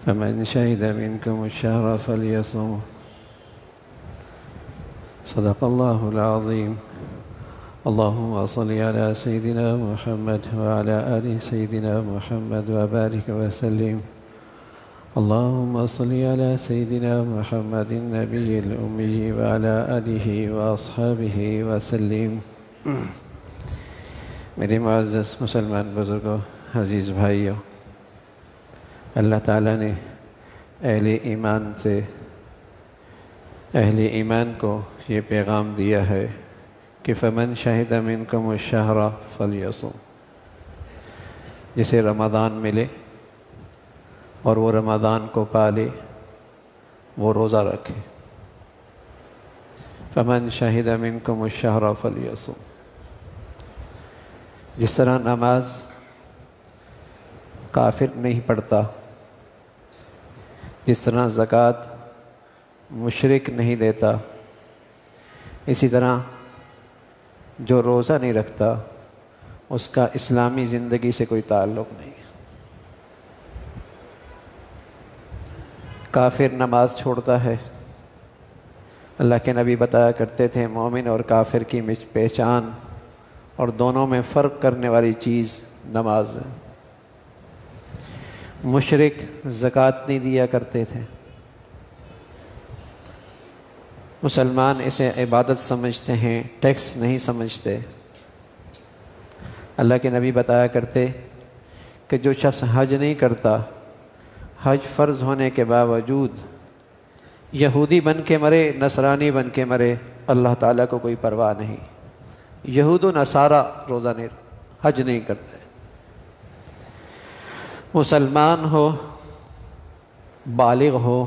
فمن شهد منكم الشهر فليصمه. صدق الله العظيم. اللهم صل على سيدنا محمد وعلى آل سيدنا محمد وبارك وسلم. اللهم صل على سيدنا محمد النبي الأمي وعلى آله وأصحابه وسلم. میرے معزز مسلمان بزرگوں، عزیز بھائیوں، اللہ تعالیٰ نے اہل ایمان کو یہ پیغام دیا ہے کہ فمن شہد منکم الشہر فلیصم. جسے رمضان ملے اور وہ رمضان کو پالے وہ روزہ رکھے. فمن شہد منکم الشہر فلیصم. جس طرح نماز کافر نہیں پڑھتا، جس طرح زکوٰۃ مشرک نہیں دیتا، اسی طرح جو روزہ نہیں رکھتا اس کا اسلامی زندگی سے کوئی تعلق نہیں. کافر نماز چھوڑتا ہے. اللہ کے نبی بتایا کرتے تھے مومن اور کافر کی پہچان اور دونوں میں فرق کرنے والی چیز نماز ہے. مشرک زکوٰۃ نہیں دیا کرتے تھے، مسلمان اسے عبادت سمجھتے ہیں، ٹیکس نہیں سمجھتے. اللہ کے نبی بتایا کرتے کہ جو شخص حج نہیں کرتا، حج فرض ہونے کے باوجود یہودی بن کے مرے، نصرانی بن کے مرے، اللہ تعالیٰ کو کوئی پرواہ نہیں. یہود و نصارہ روزہ نہیں، حج نہیں کرتے. مسلمان ہو، بالغ ہو،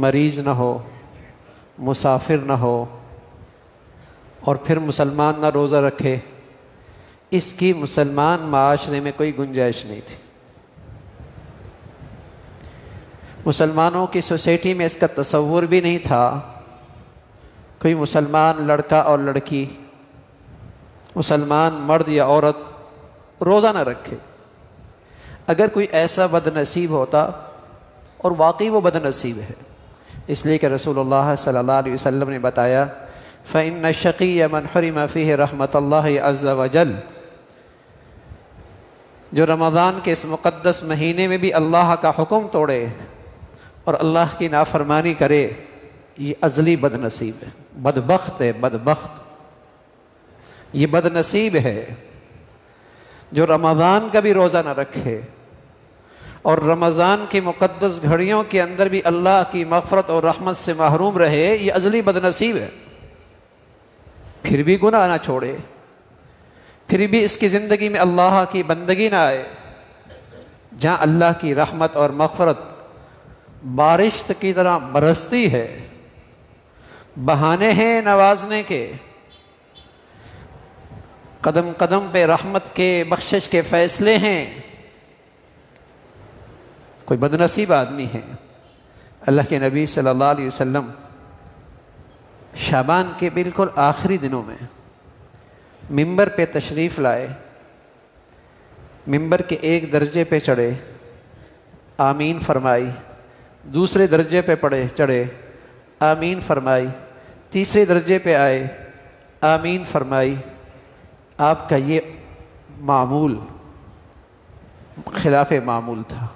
مریض نہ ہو، مسافر نہ ہو، اور پھر مسلمان نہ روزہ رکھے، اس کی مسلمان معاشرے میں کوئی گنجائش نہیں تھی. مسلمانوں کی سوسائٹی میں اس کا تصور بھی نہیں تھا کوئی مسلمان لڑکا اور لڑکی، مسلمان مرد یا عورت روزہ نہ رکھے. اگر کوئی ایسا بد نصیب ہوتا، اور واقعی وہ بد نصیب ہے، اس لیے کہ رسول اللہ صلی اللہ علیہ وسلم نے بتایا فَإِنَّ الشَّقِيَّ مَنْ حُرِمَ فِيهِ رَحْمَةَ اللَّهِ عَزَّ وَجَلَّ. جو رمضان کے اس مقدس مہینے میں بھی اللہ کا حکم توڑے اور اللہ کی نافرمانی کرے، یہ ازلی بد نصیب ہے، بدبخت ہے، بدبخت. یہ بد نصیب ہے جو رمضان کا بھی روزہ نہ رکھے اور رمضان کی مقدس گھڑیوں کے اندر بھی اللہ کی مغفرت اور رحمت سے محروم رہے. یہ ازلی بد نصیب ہے. پھر بھی گناہ نہ چھوڑے، پھر بھی اس کی زندگی میں اللہ کی بندگی نہ آئے. جہاں اللہ کی رحمت اور مغفرت بارش کی طرح برستی ہے، بہانے ہیں نوازنے کے، قدم قدم پہ رحمت کے بخشش کے فیصلے ہیں، کوئی بد نصیب آدمی ہے. اللہ کے نبی صلی اللہ علیہ وسلم شعبان کے بالکل آخری دنوں میں ممبر پہ تشریف لائے. ممبر کے ایک درجے پہ چڑھے، آمین فرمائی. دوسرے درجے پہ چڑھے، آمین فرمائی. تیسرے درجے پہ آئے، آمین فرمائی. آپ کا یہ معمول خلاف معمول تھا،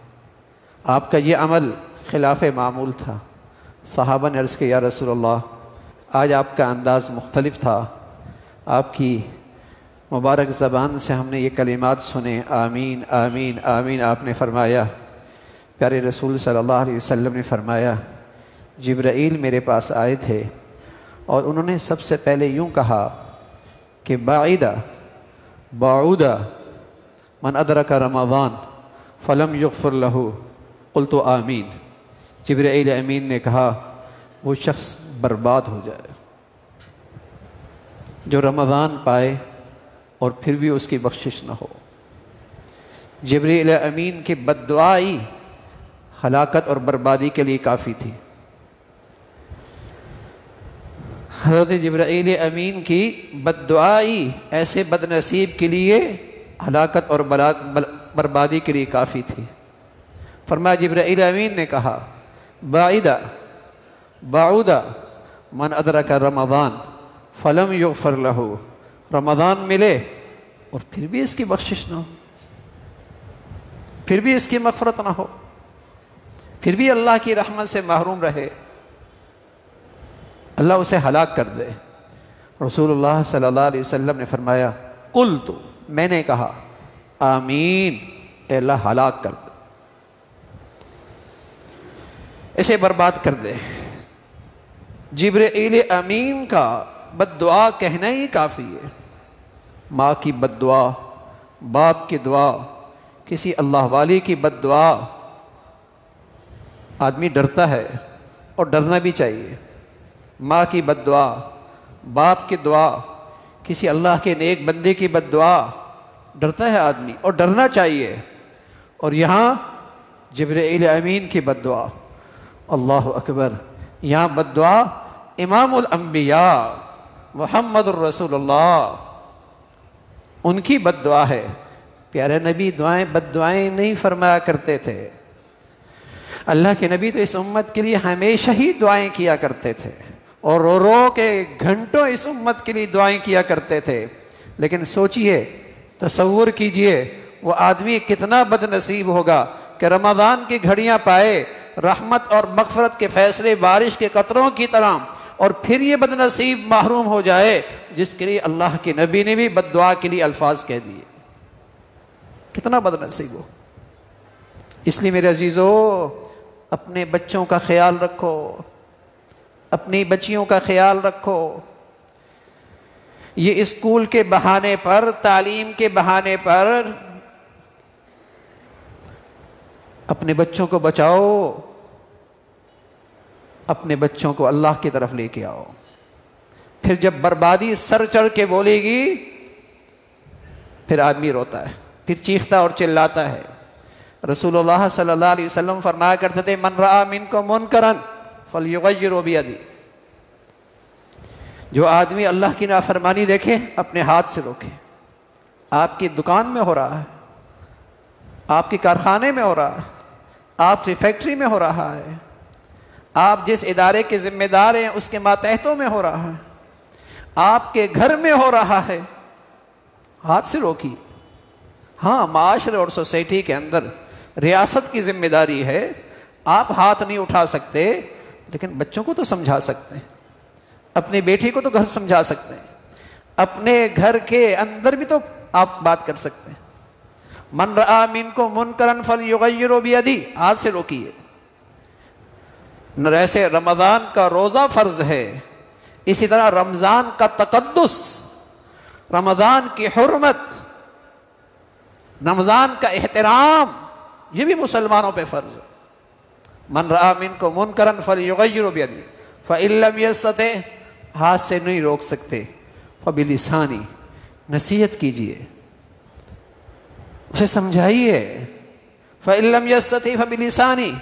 آپ کا یہ عمل خلاف معمول تھا. صحابہ نے عرض کیا یا رسول اللہ، آج آپ کا انداز مختلف تھا، آپ کی مبارک زبان سے ہم نے یہ کلمات سنے، آمین آمین آمین. آپ نے فرمایا، پیارے رسول صلی اللہ علیہ وسلم نے فرمایا جبرائیل میرے پاس آئے تھے اور انہوں نے سب سے پہلے یوں کہا کہ بعودہ من ادرک رمضان فلم یغفر لہ قلت آمین. جبرائیل امین نے کہا وہ شخص برباد ہو جائے جو رمضان پائے اور پھر بھی اس کی بخشش نہ ہو. جبرائیل امین کی بد دعائی ہلاکت اور بربادی کے لیے کافی تھی. حضرت جبرائیل امین کی بد دعائی ایسے بد نصیب کے لیے ہلاکت اور بربادی کے لیے کافی تھی. فرمایا جبرائیل امین نے کہا بعودا من ادرک رمضان فلم یغفر لہ، رمضان ملے اور پھر بھی اس کی بخشش نہ ہو، پھر بھی اس کی مغفرت نہ ہو، پھر بھی اللہ کی رحمت سے محروم رہے، اللہ اسے ہلاک کر دے۔ رسول اللہ صلی اللہ علیہ وسلم نے فرمایا قلت، میں نے کہا آمین، اے اللہ ہلاک کر دے، اسے برباد کر دے۔ جبرائیل امین کا بد دعا کہنا ہی کافی ہے۔ ماں کی بد دعا، باپ کی دعا، کسی اللہ والی کی بد دعا، آدمی ڈرتا ہے اور ڈرنا بھی چاہیے۔ ماں کی بد دعا، باپ کی دعا، کسی اللہ کے نیک بندے کی بد دعا، ڈرتا ہے آدمی اور ڈرنا چاہیے۔ اور یہاں جبرائیل امین کی بد دعا، اللہ اکبر، یہاں بد دعا امام الانبیاء محمد الرسول اللہ، ان کی بد دعا ہے۔ پیارے نبی دعائیں بد دعائیں نہیں فرمایا کرتے تھے، اللہ کے نبی تو اس امت کے لیے ہمیشہ ہی دعائیں کیا کرتے تھے اور رو رو کے گھنٹوں اس امت کے لیے دعائیں کیا کرتے تھے۔ لیکن سوچئے، تصور کیجئے، وہ آدمی کتنا بد نصیب ہوگا کہ رمضان کی گھڑیاں پائے، رحمت اور مغفرت کے فیصلے بارش کے قطروں کی طرح، اور پھر یہ بد نصیب محروم ہو جائے جس کے لیے اللہ کے نبی نے بھی بد دعا کے لیے الفاظ کہہ دیے۔ کتنا بد نصیب ہو۔ اس لیے میرے عزیزو، اپنے بچوں کا خیال رکھو، اپنی بچیوں کا خیال رکھو۔ یہ اسکول کے بہانے پر، تعلیم کے بہانے پر اپنے بچوں کو بچاؤ، اپنے بچوں کو اللہ کی طرف لے کے آؤ۔ پھر جب بربادی سر چڑھ کے بولے گی، پھر آدمی روتا ہے، پھر چیختا اور چلاتا ہے۔ رسول اللہ صلی اللہ علیہ وسلم فرمایا کرتے تھے من رأى منکم منکرا فلیغیرہ بیدہ، جو آدمی اللہ کی نافرمانی دیکھے اپنے ہاتھ سے روکے۔ آپ کی دکان میں ہو رہا ہے، آپ کے کارخانے میں ہو رہا ہے، آپ کی فیکٹری میں ہو رہا ہے، آپ جس ادارے کے ذمہ دار ہیں اس کے ماتحتوں میں ہو رہا ہے، آپ کے گھر میں ہو رہا ہے، ہاتھ سے روکی۔ ہاں، معاشرے اور سوسائٹی کے اندر ریاست کی ذمہ داری ہے، آپ ہاتھ نہیں اٹھا سکتے، لیکن بچوں کو تو سمجھا سکتے ہیں، اپنی بیٹی کو تو گھر سمجھا سکتے ہیں، اپنے گھر کے اندر بھی تو آپ بات کر سکتے ہیں۔ من رأى منکم منکرا فلیغیرہ بیدہ، ہاتھ سے روکیے۔ ایسے رمضان کا روزہ فرض ہے، اسی طرح رمضان کا تقدس، رمضان کی حرمت، رمضان کا احترام، یہ بھی مسلمانوں پہ فرض ہے۔ من رأى منکم منکرا فلیغیرہ بیدہ فإن لم یستطع، ہاتھ سے نہیں روک سکتے، فبلسانی، نصیحت کیجئے، اسے سمجھائیے۔ فإن لم یستطع فبلسانی،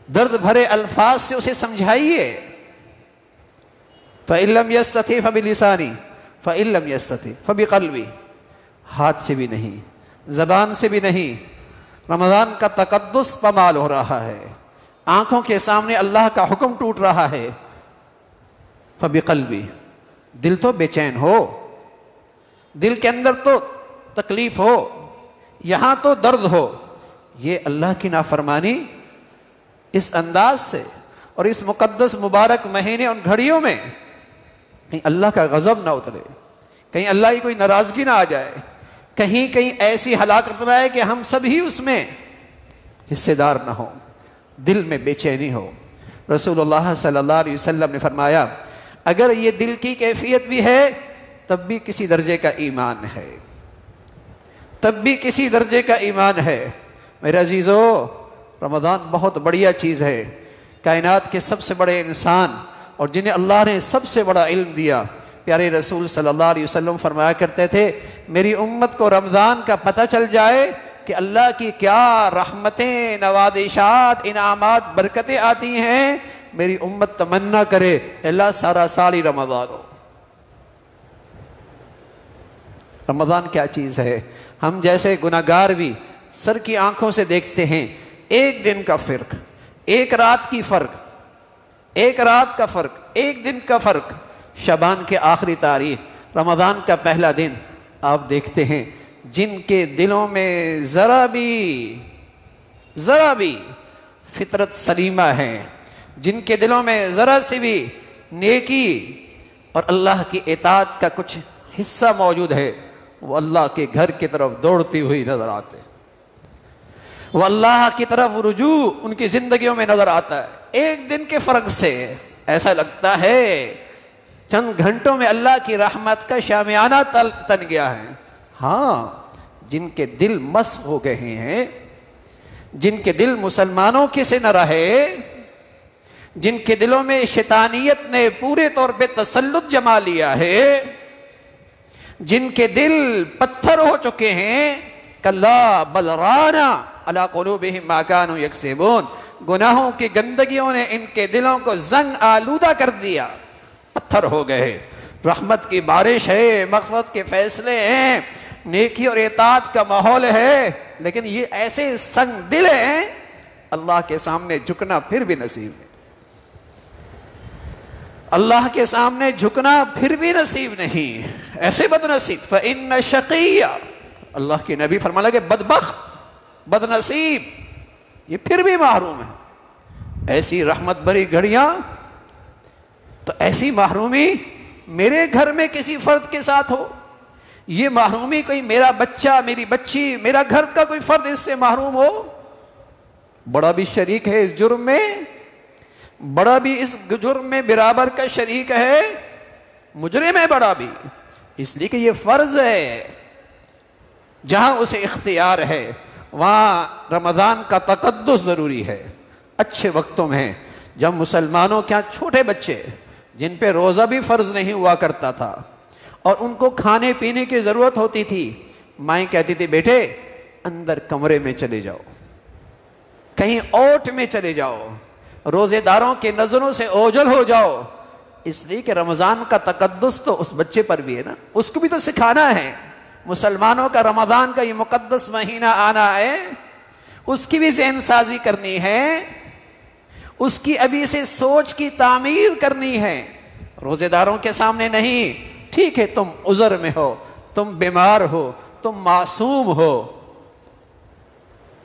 درد بھرے الفاظ سے اسے سمجھائیے۔ فإن لم یستطع فبلسانی فإن لم یستطع فبقلبی، ہاتھ سے بھی نہیں، زبان سے بھی نہیں۔ رمضان کا تقدس پامال ہو رہا ہے، آنکھوں کے سامنے اللہ کا حکم ٹوٹ رہا ہے۔ فبقلبی، دل تو بے چین ہو، دل کے اندر تو تکلیف ہو، یہاں تو درد ہو۔ یہ اللہ کی نافرمانی اس انداز سے اور اس مقدس مبارک مہینے ان گھڑیوں میں کہیں اللہ کا غضب نہ اترے، کہیں اللہ کی کوئی ناراضگی نہ آ جائے، کہیں ایسی ہلاکت نہ آئے کہ ہم سب ہی اس میں حصے دار نہ ہوں، دل میں بے چینی ہو۔ رسول اللہ صلی اللہ علیہ وسلم نے فرمایا اگر یہ دل کی کیفیت بھی ہے تب بھی کسی درجے کا ایمان ہے، تب بھی کسی درجے کا ایمان ہے۔ میرے عزیزو، رمضان بہت بڑھیا چیز ہے، کائنات کے سب سے بڑے انسان اور جنہیں اللہ نے سب سے بڑا علم دیا، پیارے رسول صلی اللہ علیہ وسلم فرمایا کرتے تھے میری امت کو رمضان کا پتہ چل جائے کہ اللہ کی کیا رحمتیں، نوازشات، انعامات، برکتیں آتی ہیں، میری امت تمنا کرے اللہ سارا سال ہی رمضان ہو۔ رمضان کیا چیز ہے؟ ہم جیسے گناہگار بھی سر کی آنکھوں سے دیکھتے ہیں ایک دن کا فرق، ایک رات کی فرق، ایک رات کا فرق، ایک دن کا فرق، شعبان کے آخری تاریخ، رمضان کا پہلا دن، آپ دیکھتے ہیں جن کے دلوں میں ذرا بھی فطرت سلیمہ ہے، جن کے دلوں میں ذرا سی بھی نیکی اور اللہ کی اطاعت کا کچھ حصہ موجود ہے، وہ اللہ کے گھر کی طرف دوڑتی ہوئی نظر آتے ہیں، وہ اللہ کی طرف رجوع ان کی زندگیوں میں نظر آتا ہے۔ ایک دن کے فرق سے ایسا لگتا ہے چند گھنٹوں میں اللہ کی رحمت کا شامیانہ تن گیا ہے۔ ہاں، جن کے دل مسخ ہو گئے ہیں، جن کے دل مسلمانوں کے سے نہ رہے، جن کے دلوں میں شیطانیت نے پورے طور پہ تسلط جما لیا ہے، جن کے دل پتھر ہو چکے ہیں، کلا بل رانا علی قلوبہم ما کانوا یکسبون، گناہوں کی گندگیوں نے ان کے دلوں کو زنگ آلودہ کر دیا، پتھر ہو گئے۔ رحمت کی بارش ہے، مغفرت کے فیصلے ہیں، نیکی اور اطاعت کا ماحول ہے، لیکن یہ ایسے سنگ دل ہیں اللہ کے سامنے جھکنا پھر بھی نصیب ہے، اللہ کے سامنے جھکنا پھر بھی نصیب نہیں، ایسے بد نصیب۔ فَإِنَّ شَقِيَّ، اللہ کے نبی فرمانے لگے بدبخت، بد نصیب، یہ پھر بھی محروم ہے۔ ایسی رحمت بھری گھڑیاں، تو ایسی محرومی میرے گھر میں کسی فرد کے ساتھ ہو، یہ محرومی کوئی میرا بچہ، میری بچی، میرا گھر کا کوئی فرد اس سے محروم ہو، بڑا بھی شریک ہے اس جرم میں، بڑا بھی اس جرم میں برابر کا شریک ہے، مجرم ہے بڑا بھی، اس لیے کہ یہ فرض ہے۔ جہاں اسے اختیار ہے وہاں رمضان کا تقدس ضروری ہے۔ اچھے وقتوں میں جب مسلمانوں کے یہاں چھوٹے بچے جن پہ روزہ بھی فرض نہیں ہوا کرتا تھا اور ان کو کھانے پینے کی ضرورت ہوتی تھی، مائیں کہتی تھی بیٹے اندر کمرے میں چلے جاؤ، کہیں اوٹ میں چلے جاؤ، روزے داروں کے نظروں سے اوجھل ہو جاؤ، اس لیے کہ رمضان کا تقدس تو اس بچے پر بھی ہے نا، اس کو بھی تو سکھانا ہے۔ مسلمانوں کا رمضان کا یہ مقدس مہینہ آنا ہے، اس کی بھی ذہن سازی کرنی ہے، اس کی ابھی سے سوچ کی تعمیر کرنی ہے، روزے داروں کے سامنے نہیں۔ ٹھیک ہے تم عذر میں ہو، تم بیمار ہو، تم معصوم ہو،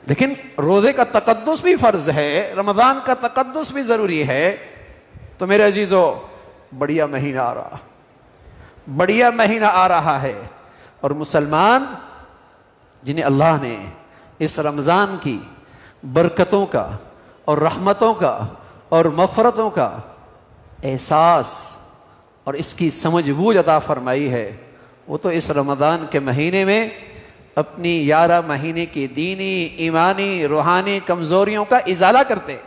لیکن روزے کا تقدس بھی فرض ہے، رمضان کا تقدس بھی ضروری ہے۔ تو میرے عزیزو، بڑھیا مہینہ آ رہا، بڑھیا مہینہ آ رہا ہے، اور مسلمان جنہیں اللہ نے اس رمضان کی برکتوں کا اور رحمتوں کا اور مغفرتوں کا احساس اور اس کی سمجھ بوجھ عطا فرمائی ہے، وہ تو اس رمضان کے مہینے میں اپنی 11 مہینے کی دینی، ایمانی، روحانی کمزوریوں کا ازالہ کرتے،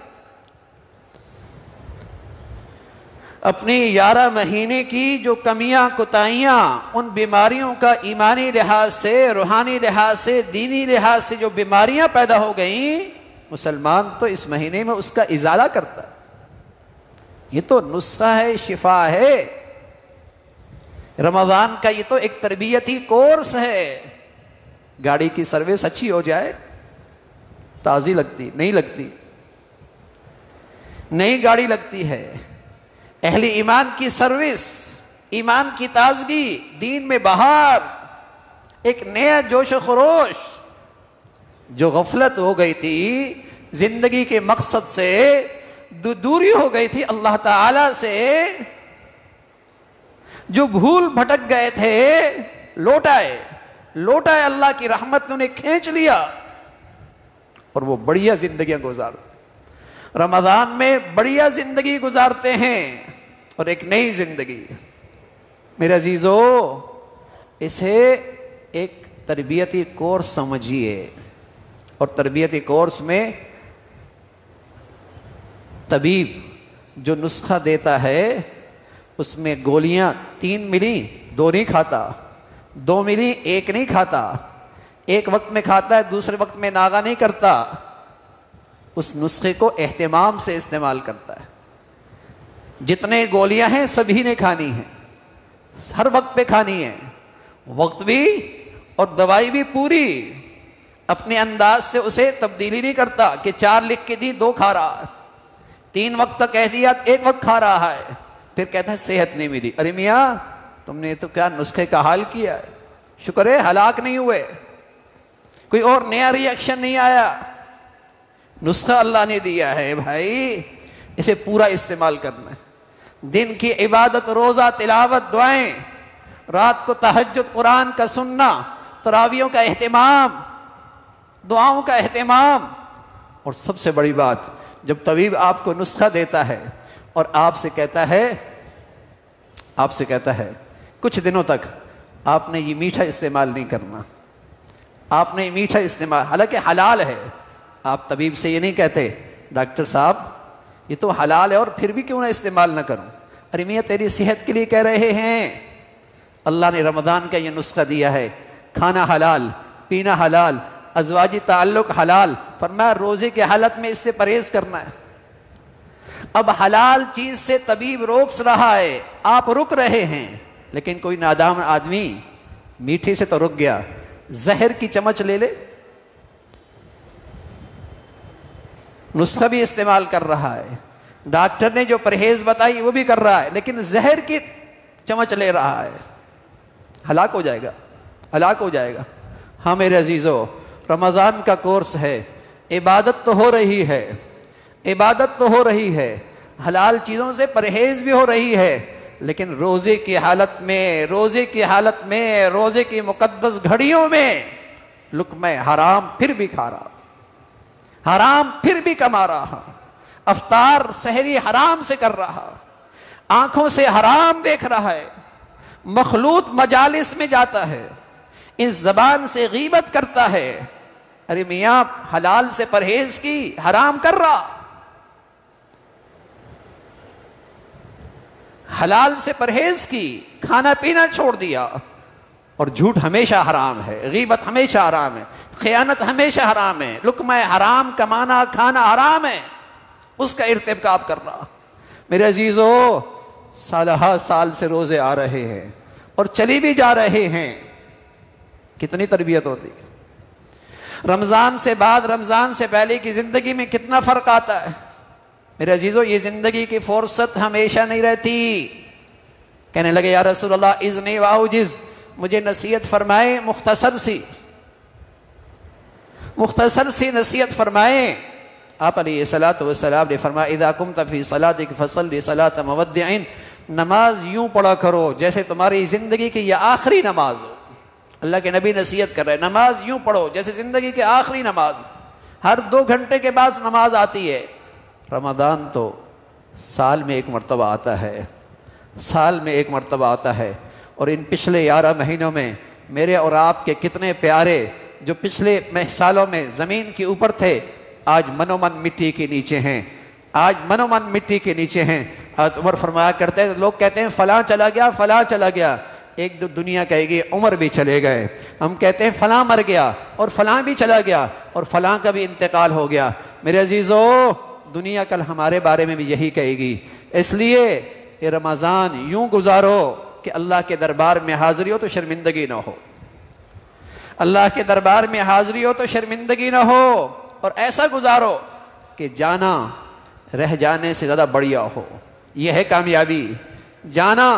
اپنی 11 مہینے کی جو کمیاں کوتاہیاں، ان بیماریوں کا ایمانی لحاظ سے، روحانی لحاظ سے، دینی لحاظ سے جو بیماریاں پیدا ہو گئیں، مسلمان تو اس مہینے میں اس کا ازالہ کرتا ہے۔ یہ تو نسخہ ہے، شفا ہے، رمضان کا یہ تو ایک تربیتی کورس ہے۔ گاڑی کی سروس اچھی ہو جائے، تازی لگتی نہیں لگتی، نئی گاڑی لگتی ہے۔ اہل ایمان کی سروس، ایمان کی تازگی، دین میں بہار، ایک نیا جوش و خروش، جو غفلت ہو گئی تھی زندگی کے مقصد سے، دوری ہو گئی تھی اللہ تعالی سے، جو بھول بھٹک گئے تھے، لوٹائے اللہ کی رحمت نے انہیں کھینچ لیا، اور وہ بڑھیا زندگیاں گزارتے، رمضان میں بڑھیا زندگی گزارتے ہیں، اور ایک نئی زندگی۔ میرے عزیزو، اسے ایک تربیتی کورس سمجھیے، اور تربیتی کورس میں طبیب جو نسخہ دیتا ہے اس میں گولیاں 3 ملی 2 نہیں کھاتا، 2 ملی 1 نہیں کھاتا، ایک وقت میں کھاتا ہے دوسرے وقت میں ناغہ نہیں کرتا، اس نسخے کو اہتمام سے استعمال کرتا ہے۔ جتنے گولیاں ہیں سبھی نے کھانی ہیں، ہر وقت پہ کھانی ہے، وقت بھی اور دوائی بھی پوری، اپنے انداز سے اسے تبدیلی نہیں کرتا کہ 4 لکھ کے دی 2 کھا رہا ہے، 3 وقت تک کہہ دیا 1 وقت کھا رہا ہے، پھر کہتا ہے صحت نہیں ملی. ارے میاں تم نے تو کیا نسخے کا حال کیا ہے، شکر ہے ہلاک نہیں ہوئے، کوئی اور نیا ری ایکشن نہیں آیا. نسخہ اللہ نے دیا ہے بھائی، اسے پورا استعمال کرنا ہے. دن کی عبادت، روزہ، تلاوت، دعائیں، رات کو تہجد قرآن کا سننا، تراویحوں کا اہتمام، دعاؤں کا اہتمام. اور سب سے بڑی بات، جب طبیب آپ کو نسخہ دیتا ہے اور آپ سے کہتا ہے کچھ دنوں تک آپ نے یہ میٹھا استعمال نہیں کرنا، آپ نے میٹھا استعمال، حالانکہ حلال ہے، آپ طبیب سے یہ نہیں کہتے ڈاکٹر صاحب یہ تو حلال ہے اور پھر بھی کیوں نہ استعمال نہ کروں. ارے میاں تیری صحت کے لیے کہہ رہے ہیں. اللہ نے رمضان کا یہ نسخہ دیا ہے، کھانا حلال، پینا حلال، ازواجی تعلق حلال، فرمایا روزے کے حالت میں اس سے پرہیز کرنا ہے. اب حلال چیز سے طبیب روک رہا ہے، آپ رک رہے ہیں، لیکن کوئی نادان آدمی میٹھے سے تو رک گیا، زہر کی چمچ لے لے، نسخہ بھی استعمال کر رہا ہے، ڈاکٹر نے جو پرہیز بتائی وہ بھی کر رہا ہے، لیکن زہر کی چمچ لے رہا ہے، ہلاک ہو جائے گا، ہلاک ہو جائے گا. ہاں میرے عزیزو، رمضان کا کورس ہے، عبادت تو ہو رہی ہے، عبادت تو ہو رہی ہے، حلال چیزوں سے پرہیز بھی ہو رہی ہے، لیکن روزے کی حالت میں، روزے کی مقدس گھڑیوں میں لقمہ حرام پھر بھی کھا رہا، حرام پھر بھی کما رہا، افطار سحری حرام سے کر رہا، آنکھوں سے حرام دیکھ رہا ہے، مخلوط مجالس میں جاتا ہے، اس زبان سے غیبت کرتا ہے. ارے میاں حلال سے پرہیز کی، حرام کر رہا، حلال سے پرہیز کی، کھانا پینا چھوڑ دیا. اور جھوٹ ہمیشہ حرام ہے، غیبت ہمیشہ حرام ہے، خیانت ہمیشہ حرام ہے، لقمہ حرام کمانا کھانا حرام ہے، اس کا ارتکاب کر رہا. میرے عزیزو، سالہ سال سے روزے آ رہے ہیں اور چلی بھی جا رہے ہیں، کتنی تربیت ہوتی ہے. رمضان سے بعد، رمضان سے پہلے کی زندگی میں کتنا فرق آتا ہے. میرے عزیزو، یہ زندگی کی فرصت ہمیشہ نہیں رہتی. کہنے لگے یا رسول اللہ اذنی واوجز، مجھے نصیحت فرمائے، مختصر سی نصیحت فرمائے. آپ علیہ الصلوۃ والسلام نے فرمایا اذا قمت فی صلاتک فصلی صلاۃ مودع، نماز یوں پڑھا کرو جیسے تمہاری زندگی کی یہ آخری نماز ہو. اللہ کے نبی نصیحت کر رہے ہیں، نماز یوں پڑھو جیسے زندگی کی آخری نماز. ہر 2 گھنٹے کے بعد نماز آتی ہے. رمضان تو سال میں 1 مرتبہ آتا ہے، سال میں 1 مرتبہ آتا ہے. اور ان پچھلے 11 مہینوں میں میرے اور آپ کے کتنے پیارے جو پچھلے سالوں میں زمین کے اوپر تھے، آج من و من مٹی کے نیچے ہیں، آج من و من مٹی کے نیچے ہیں. عمر فرمایا کرتے ہیں، لوگ کہتے ہیں فلاں چلا گیا، فلاں چلا گیا، ایک دو دنیا کہے گی عمر بھی چلے گئے. ہم کہتے ہیں فلاں مر گیا اور فلاں بھی چلا گیا اور فلاں کا بھی انتقال ہو گیا. میرے عزیزو، دنیا کل ہمارے بارے میں بھی یہی کہے گی. اس لیے یہ رمضان یوں گزارو کہ اللہ کے دربار میں حاضری ہو تو شرمندگی نہ ہو، اللہ کے دربار میں حاضری ہو تو شرمندگی نہ ہو. اور ایسا گزارو کہ جانا رہ جانے سے زیادہ بڑھیا ہو. یہ ہے کامیابی، جانا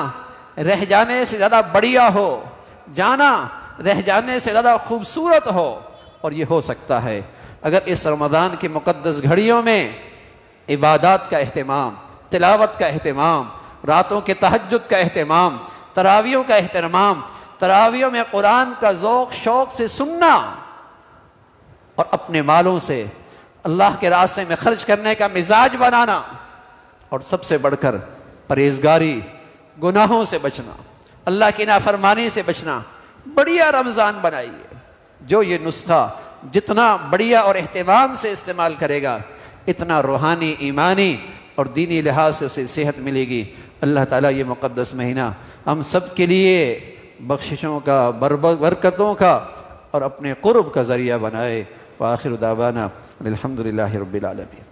رہ جانے سے زیادہ بڑھیا ہو، جانا رہ جانے سے زیادہ خوبصورت ہو. اور یہ ہو سکتا ہے اگر اس رمضان کی مقدس گھڑیوں میں عبادات کا اہتمام، تلاوت کا اہتمام، راتوں کے تہجد کا اہتمام، تراویحوں کا اہتمام، تراویحوں میں قرآن کا ذوق شوق سے سننا اور اپنے مالوں سے اللہ کے راستے میں خرچ کرنے کا مزاج بنانا، اور سب سے بڑھ کر پرہیزگاری، گناہوں سے بچنا، اللہ کی نافرمانی سے بچنا. بڑھیا رمضان بنائیے. جو یہ نسخہ جتنا بڑھیا اور اہتمام سے استعمال کرے گا، اتنا روحانی، ایمانی اور دینی لحاظ سے اسے صحت ملے گی. اللہ تعالیٰ یہ مقدس مہینہ ہم سب کے لیے بخششوں کا، برکتوں کا اور اپنے قرب کا ذریعہ بنائے. وآخر دعوانا الحمدللہ رب العالمین.